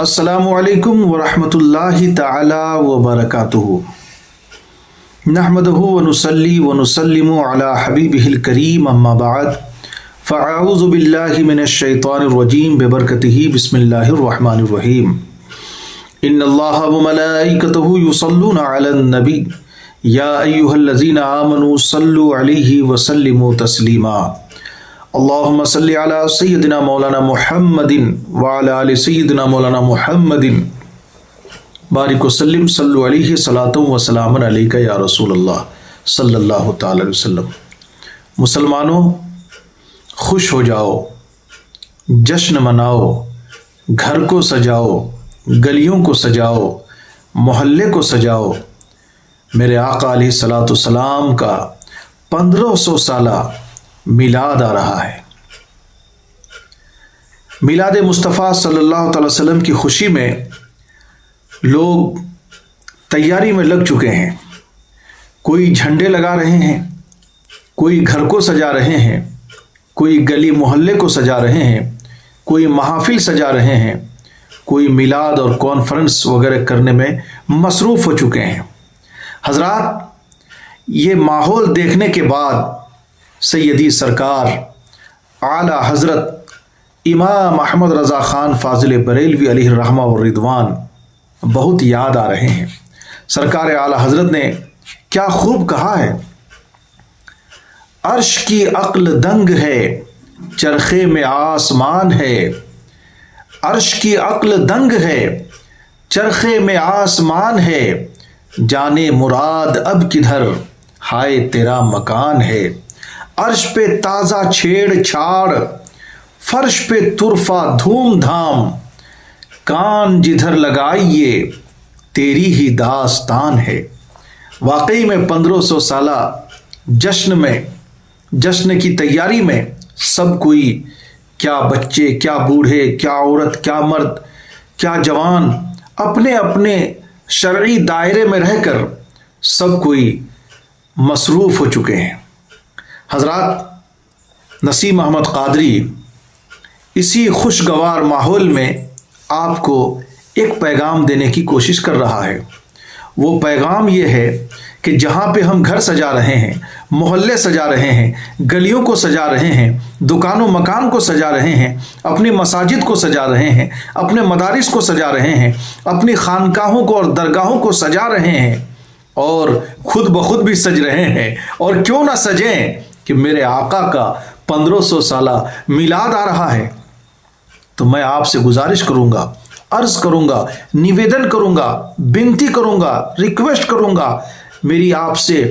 अस्सलामु अलैकुम वरहमतुल्लाहि ताला वबरकातुहु। नहमदुहु व नुसल्ली व नुसल्लिमु अला हबीबिहिल करीम अम्मा बाद फ़अऊज़ु बिल्लाहि मिनश शैतानिर रजीम बिबरकतिही बिस्मिल्लाहिर रहमानिर रहीम। इन्नल्लाह व मलाइकतहु युसल्लूना अलन नबी या अय्युहल्लज़ीना आमनू सल्लु अलैहि व सल्लिमू तस्लीमा। अल्लाहुम्मा सल्लि अला सय्यिदिना मौलाना मुहम्मदिन व अला आलि सय्यिदिना मौलाना मुहम्मदिन बारिक वसल्लिम सल्लु अलैहि सलातुम व सलामुन अलैका या रसूलल्लाह सल्लल्लाहु तआला अलैहि वसल्लम। मुसलमानों, खुश हो जाओ, जश्न मनाओ, घर को सजाओ, गलियों को सजाओ, मोहल्ले को सजाओ। मेरे आका अलैहिस्सलातु वस्सलाम का 1500 साला मिलाद आ रहा है। मिलाद मुस्तफ़ा सल्लल्लाहु अलैहि वसल्लम की खुशी में लोग तैयारी में लग चुके हैं। कोई झंडे लगा रहे हैं, कोई घर को सजा रहे हैं, कोई गली मोहल्ले को सजा रहे हैं, कोई महफिल सजा रहे हैं, कोई मिलाद और कॉन्फ्रेंस वगैरह करने में मसरूफ़ हो चुके हैं। हजरात, ये माहौल देखने के बाद सैयदी सरकार आला हज़रत इमाम अहमद रज़ा ख़ान फ़ाज़िल बरेलवी अलैहि रहमा व रिदवान बहुत याद आ रहे हैं। सरकार आला हज़रत ने क्या खूब कहा है, अर्श की अक्ल दंग है, चरखे में आसमान है। अर्श की अक्ल दंग है, चरखे में आसमान है। जाने मुराद अब किधर, हाय तेरा मकान है। अर्श पे ताज़ा छेड़छाड़, फर्श पे तुरफा धूमधाम। कान जिधर लगाइए तेरी ही दास्तान है। वाकई में 1500 साला जश्न की तैयारी में सब कोई, क्या बच्चे, क्या बूढ़े, क्या औरत, क्या मर्द, क्या जवान, अपने अपने शरई दायरे में रहकर सब कोई मसरूफ़ हो चुके हैं। हज़रात, नसीम अहमद क़ादरी इसी खुशगवार माहौल में आपको एक पैगाम देने की कोशिश कर रहा है। वो पैगाम ये है कि जहाँ पे हम घर सजा रहे हैं, मोहल्ले सजा रहे हैं, गलियों को सजा रहे हैं, दुकानों मकान को सजा रहे हैं, अपनी मसाजिद को सजा रहे हैं, अपने मदारिस को सजा रहे हैं, अपनी खानकाहों को और दरगाहों को सजा रहे हैं और खुद ब खुद भी सज रहे हैं। और क्यों ना सजें कि मेरे आका का 1500 साला मिलाद आ रहा है। तो मैं आपसे गुजारिश करूंगा, अर्ज करूंगा, निवेदन करूंगा, विनती करूंगा, रिक्वेस्ट करूंगा। मेरी आपसे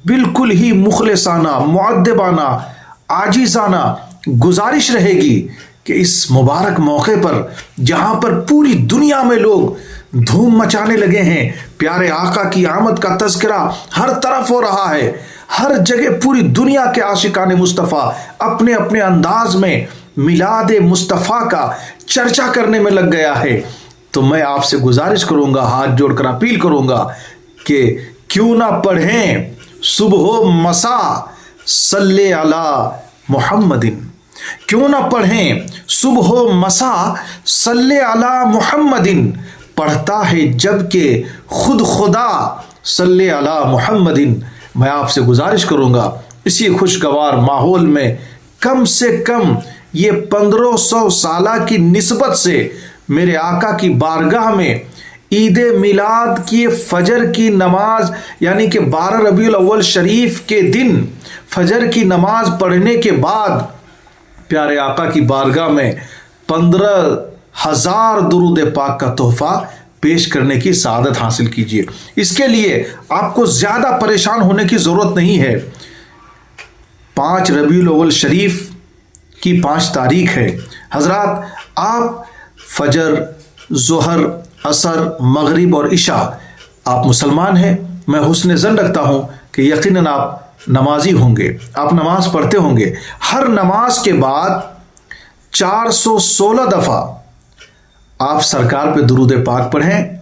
बिल्कुल ही मुखलिसाना, मुअद्दबाना, आजिज़ाना गुजारिश रहेगी कि इस मुबारक मौके पर जहां पर पूरी दुनिया में लोग धूम मचाने लगे हैं, प्यारे आका की आमद का तज़किरा हर तरफ हो रहा है, हर जगह पूरी दुनिया के आशिकाने मुस्तफ़ा अपने अपने अंदाज में मिलाद मुस्तफ़ा का चर्चा करने में लग गया है। तो मैं आपसे गुजारिश करूंगा, हाथ जोड़कर अपील करूंगा कि क्यों ना पढ़ें सुबह मसा सल्ले अला मुहम्मदिन। क्यों ना पढ़ें सुबह मसा सल्ले अला मुहम्मदिन। पढ़ता है जबकि खुद खुदा सल्ले अला मुहम्मदिन। मैं आपसे गुजारिश करूंगा, इसी खुशगवार माहौल में कम से कम ये 1500 साला की निस्बत से मेरे आका की बारगाह में ईद मिलाद की फजर की नमाज, यानी कि 12 रबीउल अव्वल शरीफ के दिन फजर की नमाज पढ़ने के बाद प्यारे आका की बारगाह में 15,000 दुरूद पाक का तोहफा पेश करने की सआदत हासिल कीजिए। इसके लिए आपको ज़्यादा परेशान होने की ज़रूरत नहीं है। 5 रबीउल अव्वल शरीफ की 5 तारीख है। हजरात, आप फजर, ज़ोहर, असर, मगरिब और इशा, आप मुसलमान हैं। मैं हुस्न ज़न रखता हूँ कि यकीनन आप नमाजी होंगे, आप नमाज पढ़ते होंगे। हर नमाज के बाद 416 दफ़ा आप सरकार पे दुरूद पाक पढ़ें।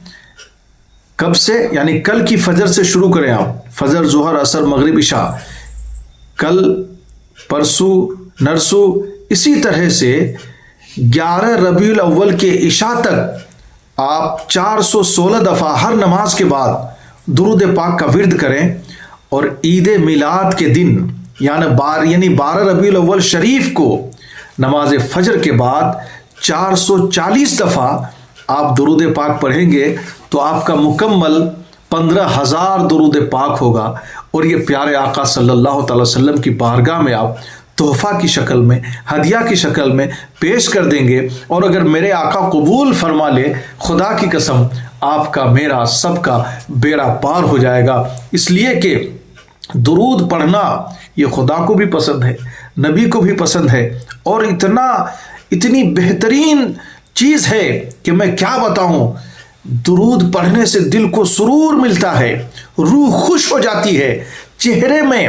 कब से? यानी कल की फजर से शुरू करें आप। फजर, ज़ोहर, असर, मगरिब, इशा, कल, परसों, नरसों, इसी तरह से 11 रबीउल अव्वल के इशा तक آپ 416 دفعہ ہر نماز کے بعد درود پاک کا ورد کریں، اور عید میلاد کے دن یعنی 12 ربیع الاول شریف کو نماز فجر کے بعد 440 دفعہ آپ درود پاک پڑھیں گے تو آپ کا مکمل 15,000 درود پاک ہوگا، اور یہ پیارے آقا صلی اللہ تعالی وسلم کی بارگاہ میں آپ تحفہ کی شکل میں، ہدیہ کی شکل میں پیش کر دیں گے۔ اور اگر میرے آقا قبول فرما لے، خدا کی قسم آپ کا میرا سب کا بیڑا پار ہو جائے گا، اس لیے کہ درود پڑھنا یہ خدا کو بھی پسند ہے، نبی کو بھی پسند ہے، اور اتنی بہترین چیز ہے کہ میں کیا بتاؤں۔ درود پڑھنے سے دل کو سرور ملتا ہے، روح خوش ہو جاتی ہے، چہرے میں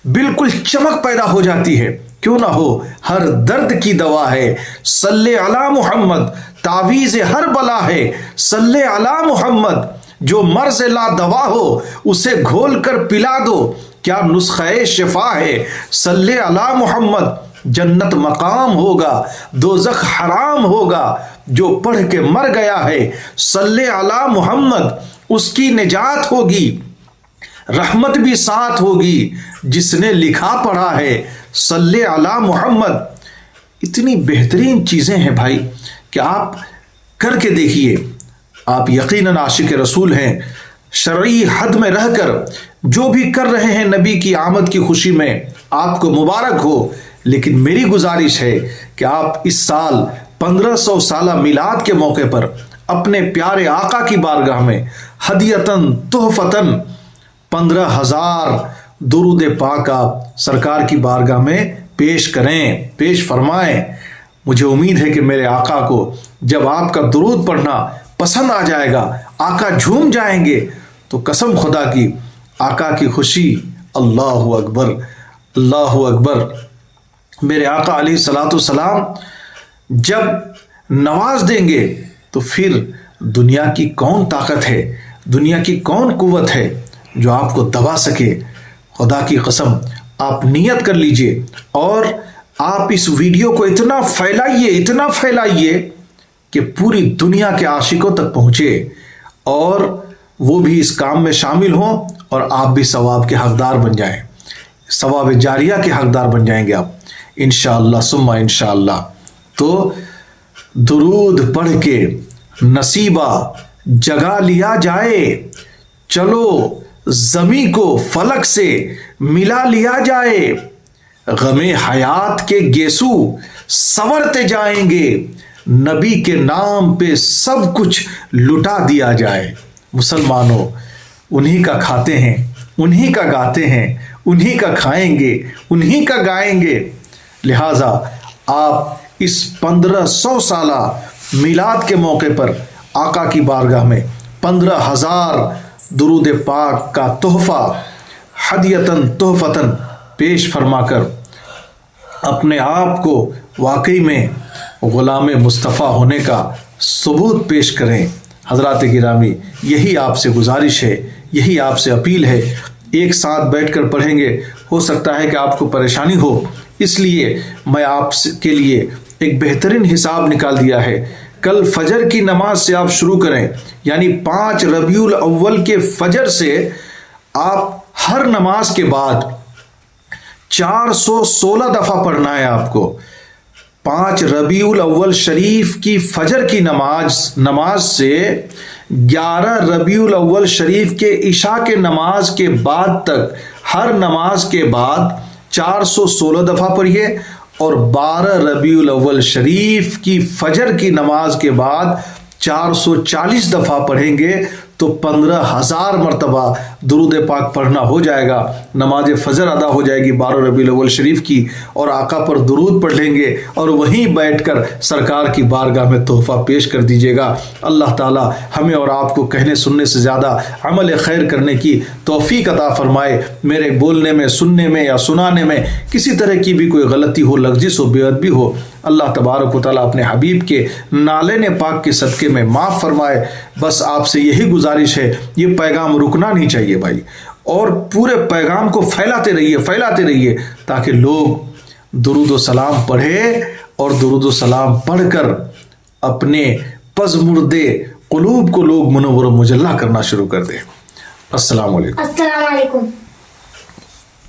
بالکل چمک پیدا ہو جاتی ہے۔ کیوں نہ ہو، ہر درد کی دوا ہے صلی علی محمد، تعویذ ہر بلا ہے صلی علی محمد، جو مرض لا دوا ہو اسے گھول کر پلا دو، کیا نسخہ شفا ہے صلی علی محمد، جنت مقام ہوگا دوزخ حرام ہوگا، جو پڑھ کے مر گیا ہے صلی علی محمد اس کی نجات ہوگی، رحمت بھی ساتھ ہوگی، جس نے لکھا پڑھا ہے صلی علی محمد۔ اتنی بہترین چیزیں ہیں بھائی کہ آپ کر کے دیکھیے۔ آپ یقیناً عاشق رسول ہیں، شرعی حد میں رہ کر جو بھی کر رہے ہیں نبی کی آمد کی خوشی میں آپ کو مبارک ہو، لیکن میری گزارش ہے کہ آپ اس سال 1500 سالہ میلاد کے موقع پر اپنے پیارے آقا کی بارگاہ میں ہدیتاً تحفتاً 15,000 درود پاک آپ سرکار کی بارگاہ میں پیش کریں، پیش فرمائیں۔ مجھے امید ہے کہ میرے آقا کو جب آپ کا درود پڑھنا پسند آ جائے گا، آقا جھوم جائیں گے، تو قسم خدا کی آقا کی خوشی، اللہ اکبر اللہ اکبر۔ میرے آقا علیہ الصلوۃ والسلام جب نواز دیں گے تو پھر دنیا کی کون طاقت ہے، دنیا کی کون قوت ہے جو آپ کو دبا سکے۔ خدا کی قسم آپ نیت کر لیجئے، اور آپ اس ویڈیو کو اتنا پھیلائیے کہ پوری دنیا کے عاشقوں تک پہنچے، اور وہ بھی اس کام میں شامل ہوں، اور آپ بھی ثواب کے حقدار بن جائیں، ثواب جاریہ کے حقدار بن جائیں گے آپ انشاءاللہ ثم انشاءاللہ۔ تو درود پڑھ کے نصیبہ جگا لیا جائے، چلو زمیں کو فلک سے ملا لیا جائے، غم حیات کے گیسو سنورتے جائیں گے، نبی کے نام پہ سب کچھ لٹا دیا جائے۔ مسلمانوں، انہی کا کھاتے ہیں، انہی کا گاتے ہیں، انہی کا کھائیں گے، انہی کا گائیں گے، لہٰذا آپ اس 1500 سالہ میلاد کے موقع پر آقا کی بارگاہ میں 15,000 درود پاک کا تحفہ ہدیتاً تحفتاً پیش فرما کر اپنے آپ کو واقعی میں غلام مصطفیٰ ہونے کا ثبوت پیش کریں۔ حضرات گرامی، یہی آپ سے گزارش ہے، یہی آپ سے اپیل ہے۔ ایک ساتھ بیٹھ کر پڑھیں گے، ہو سکتا ہے کہ آپ کو پریشانی ہو، اس لیے میں آپ کے لیے ایک بہترین حساب نکال دیا ہے۔ کل فجر کی نماز سے آپ شروع کریں، یعنی 5 ربیع الاول کے فجر سے آپ ہر نماز کے بعد 416 دفعہ پڑھنا ہے آپ کو۔ 5 ربیع الاول شریف کی فجر کی نماز سے 11 ربیع الاول شریف کے عشاء کے نماز کے بعد تک ہر نماز کے بعد 416 دفعہ پڑھیے، اور 12 ربیع الاول شریف کی فجر کی نماز کے بعد 440 دفعہ پڑھیں گے تو 15,000 مرتبہ درود پاک پڑھنا ہو جائے گا۔ نماز فجر ادا ہو جائے گی 12 ربیع الاول شریف کی، اور آقا پر درود پڑھ لیں گے، اور وہیں بیٹھ کر سرکار کی بارگاہ میں تحفہ پیش کر دیجیے گا۔ اللہ تعالی ہمیں اور آپ کو کہنے سننے سے زیادہ عمل خیر کرنے کی توفیق عطا فرمائے۔ میرے بولنے میں، سننے میں یا سنانے میں کسی طرح کی بھی کوئی غلطی ہو، لغزش ہو، بے ادبی ہو، اللہ تبارک و تعالیٰ اپنے حبیب کے نالین پاک کے صدقے میں معاف فرمائے۔ بس آپ سے یہی گزارش ہے، یہ پیغام رکنا نہیں چاہیے بھائی، اور پورے پیغام کو پھیلاتے رہیے تاکہ لوگ درود و سلام پڑھے، اور درود و سلام پڑھ کر اپنے پز مردے قلوب کو لوگ منور و مجلہ کرنا شروع کر دیں. السلام علیکم. السلام علیکم.